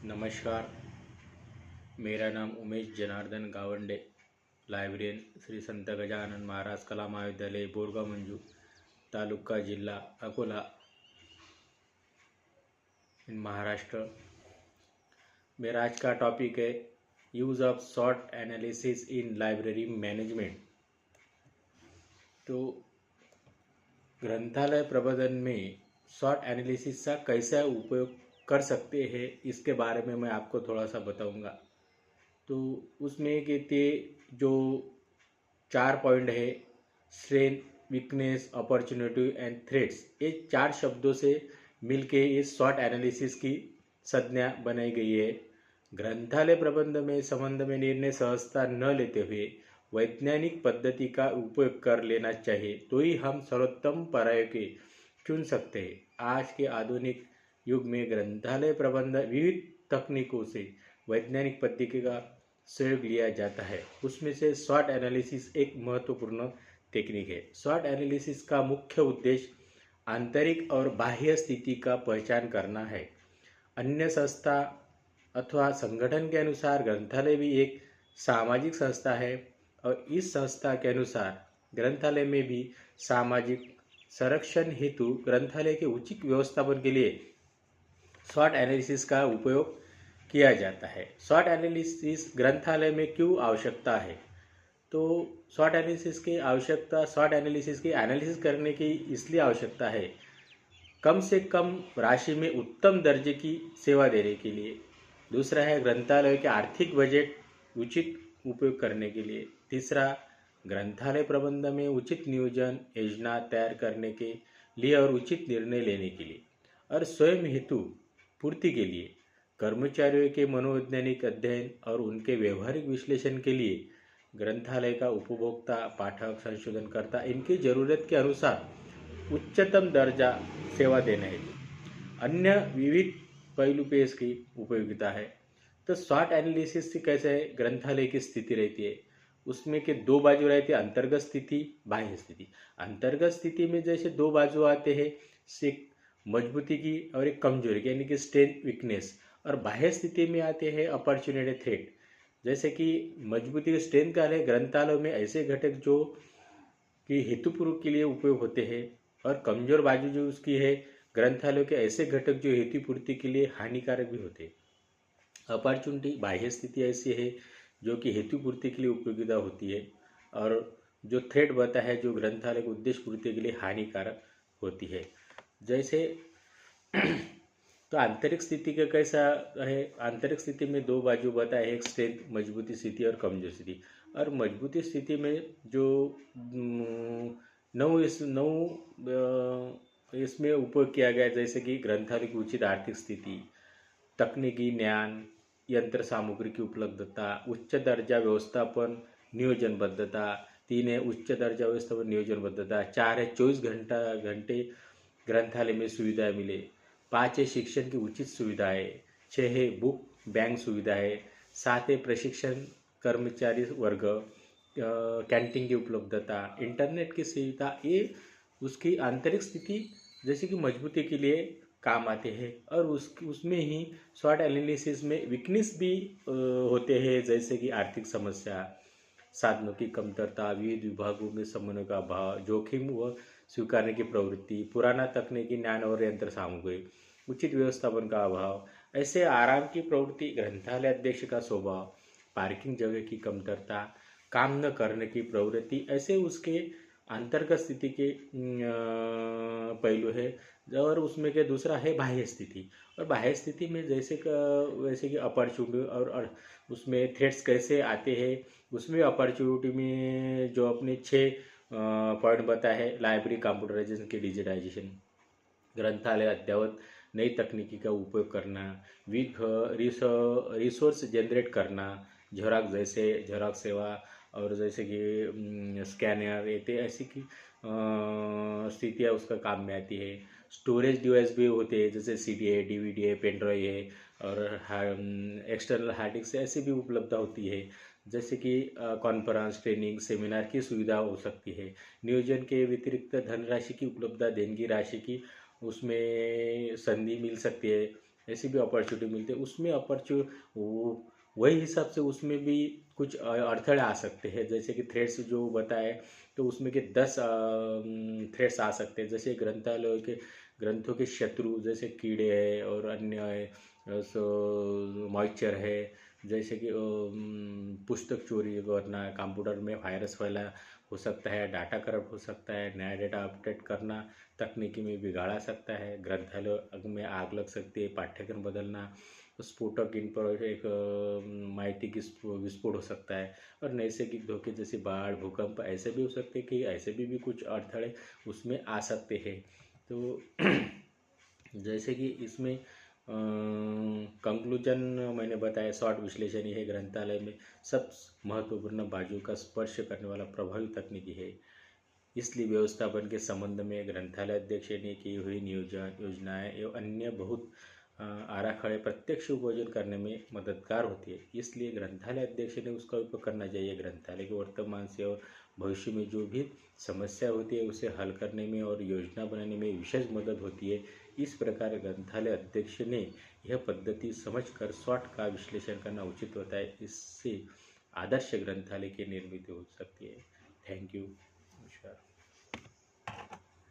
नमस्कार। मेरा नाम उमेश जनार्दन गावंडे, लाइब्रेरियन श्री संत गजानन महाराज कला महाविद्यालय बोरगाव मंजू, तालुका जिला अकोला इन महाराष्ट्र। मेरा आज का टॉपिक है use of short analysis in library management. तो ग्रंथालय प्रबंधन में शॉर्ट एनालिसिस का कैसा उपयोग कर सकते हैं इसके बारे में मैं आपको थोड़ा सा बताऊंगा। तो उसमें कहते जो 4 पॉइंट है, strength, weakness, opportunity and threats, ये 4 शब्दों से मिलके इस शॉर्ट एनालिसिस की संज्ञा बनाई गई है। ग्रंथालय प्रबंध में संबंध में निर्णय सहजता न लेते हुए वैज्ञानिक पद्धति का उपयोग कर लेना चाहिए, तो ही हम सर्वोत्तम प्रायोगिकी चुन सकते हैं। आज के आधुनिक युग में ग्रंथालय प्रबंध विविध तकनीकों से वैज्ञानिक पद्धति का सहयोग लिया जाता है। उसमें से शॉर्ट एनालिसिस एक महत्वपूर्ण टेक्निक है। शॉर्ट एनालिसिस का मुख्य उद्देश्य आंतरिक और बाह्य स्थिति का पहचान करना है। अन्य संस्था अथवा संगठन के अनुसार ग्रंथालय भी एक सामाजिक संस्था है और इस संस्था के अनुसार ग्रंथालय में भी सामाजिक संरक्षण हेतु ग्रंथालय के उचित व्यवस्थापन के लिए शॉर्ट एनालिसिस का उपयोग किया जाता है। शॉर्ट एनालिसिस ग्रंथालय में क्यों आवश्यकता है? तो शॉर्ट एनालिसिस की एनालिसिस करने की इसलिए आवश्यकता है, कम से कम राशि में उत्तम दर्जे की सेवा देने के लिए। दूसरा है ग्रंथालय के आर्थिक बजट उचित उपयोग करने के लिए। तीसरा, ग्रंथालय प्रबंध में उचित नियोजन योजना तैयार करने के लिए और उचित निर्णय लेने के लिए। और स्वयं हेतु पूर्ति के लिए कर्मचारियों के मनोवैज्ञानिक अध्ययन और उनके व्यवहारिक विश्लेषण के लिए ग्रंथालय का उपभोक्ता, पाठक, संशोधनकर्ता इनकी ज़रूरत के अनुसार उच्चतम दर्जा सेवा देना है। अन्य विविध पहलू पे इसकी उपयोगिता है। तो शॉर्ट एनालिसिस से कैसे ग्रंथालय की स्थिति रहती है, उसमें के 2 बाजू रहती है, अंतर्गत स्थिति, बाह्य स्थिति। अंतर्गत स्थिति में जैसे 2 बाजू आते हैं, एक मजबूती की और एक कमजोरी की, यानी कि स्ट्रेंथ, वीकनेस। और बाह्य स्थिति में आते हैं अपॉर्चुनिटी, थ्रेट। जैसे कि मजबूती के स्ट्रेंथ का है, ग्रंथालयों में ऐसे घटक जो कि हेतुपूर्व के लिए उपयोग होते हैं, और कमजोर बाजू जो उसकी है, ग्रंथालयों के ऐसे घटक जो हेतु पूर्ति के लिए हानिकारक भी होते हैं। अपॉर्चुनिटी, बाह्य स्थिति ऐसी है जो कि हेतु पूर्ति के लिए उपयोगिता होती है, और जो थ्रेट बता है जो ग्रंथालय के उद्देश्य पूर्ति के लिए हानिकारक होती है। जैसे तो आंतरिक स्थिति का कैसा है? आंतरिक स्थिति में 2 बाजू बताए, एक स्ट्रेंथ, मजबूती स्थिति और कमजोर स्थिति। और मजबूती स्थिति में जो इसमें उपयोग किया गया, जैसे कि ग्रंथालय की उचित आर्थिक स्थिति, तकनीकी ज्ञान, यंत्र सामग्री की उपलब्धता, उच्च दर्जा व्यवस्थापन नियोजनबद्धता। 3 है उच्च दर्जा व्यवस्थापन नियोजनबद्धता। 4 है 24 घंटे ग्रंथालय में सुविधाएं मिले। 5 है शिक्षण की उचित सुविधाएं। 6 है बुक बैंक सुविधाएं। 7 है प्रशिक्षण कर्मचारी वर्ग, कैंटीन की उपलब्धता, इंटरनेट की सुविधा। ये उसकी आंतरिक स्थिति जैसे कि मजबूती के लिए काम आते हैं। और उसमें ही शॉर्ट एनालिसिस में वीकनेस भी होते हैं, जैसे कि आर्थिक समस्या, साधनों की कमतरता, विविध विभागों में समन्वय का अभाव, जोखिम व स्वीकारने की प्रवृत्ति, पुराना तकनीकी ज्ञान और यंत्र सामग्री, उचित व्यवस्थापन का अभाव, ऐसे आराम की प्रवृत्ति, ग्रंथालय अध्यक्ष का स्वभाव, पार्किंग जगह की कमतरता, काम न करने की प्रवृत्ति, ऐसे उसके अंतर्गत स्थिति के पहलू है। और उसमें के दूसरा है बाह्य स्थिति। और बाह्य स्थिति में वैसे कि अपॉर्चुनिटी और उसमें थ्रेट्स कैसे आते हैं। उसमें अपॉर्चुनिटी में जो अपने 6 पॉइंट बताए हैं, लाइब्रेरी कंप्यूटराइजेशन की डिजिटाइजेशन, ग्रंथालय अद्ययावत नई तकनीकी का उपयोग करना, रिसोर्स जनरेट करना, झेरॉक्स सेवा, और जैसे कि स्कैनर, ये ऐसी की स्थितियाँ उसका काम में आती है। स्टोरेज डिवाइस भी होते हैं, जैसे CD है, DVD है, पेन ड्राइव है, और एक्सटर्नल हार्ड डिस्क ऐसी भी उपलब्ध होती है। जैसे कि कॉन्फ्रेंस, ट्रेनिंग, सेमिनार की सुविधा हो सकती है। नियोजन के व्यतिरिक्त धनराशि की उपलब्धता, देनगी राशि की उसमें संधि मिल सकती है। ऐसी भी अपॉर्चुनिटी मिलती है। उसमें वही हिसाब से उसमें भी कुछ अड़थड़े आ सकते हैं, जैसे कि थ्रेड्स जो बताए तो उसमें के 10 थ्रेड्स आ सकते हैं। जैसे ग्रंथालय के ग्रंथों के शत्रु जैसे कीड़े हैं और अन्य है, सो मॉइस्चर है, जैसे कि पुस्तक चोरी करना, कंप्यूटर में वायरस फैला हो सकता है, डाटा करप्ट हो सकता है, नया डेटा अपडेट करना तकनीकी में बिगाड़ सकता है, ग्रंथालय में आग लग सकती है, पाठ्यक्रम बदलना, स्फोटक इन पर एक माहिती की विस्फोट हो सकता है, और नैसर्गिक धोखे जैसे बाढ़, भूकंप ऐसे भी हो सकते हैं कि ऐसे भी कुछ अड़थड़े उसमें आ सकते हैं। तो जैसे कि इसमें कंक्लूजन मैंने बताया, शॉर्ट विश्लेषण ये है, ग्रंथालय में सब महत्वपूर्ण बाजू का स्पर्श करने वाला प्रभावी तकनीकी है। इसलिए व्यवस्थापन के संबंध में ग्रंथालय अध्यक्ष ने की हुई योजनाएं एवं अन्य बहुत आराखड़े प्रत्यक्ष उपयोजन करने में मददगार होती है। इसलिए ग्रंथालय अध्यक्ष ने उसका उपयोग करना चाहिए। ग्रंथालय के वर्तमान से और भविष्य में जो भी समस्या होती है उसे हल करने में और योजना बनाने में विशेष मदद होती है। इस प्रकार ग्रंथालय अध्यक्ष ने यह पद्धति समझकर स्वॉट का विश्लेषण करना उचित होता है। इससे आदर्श ग्रंथालय की निर्मित हो सकती है। Thank you. नमस्कार।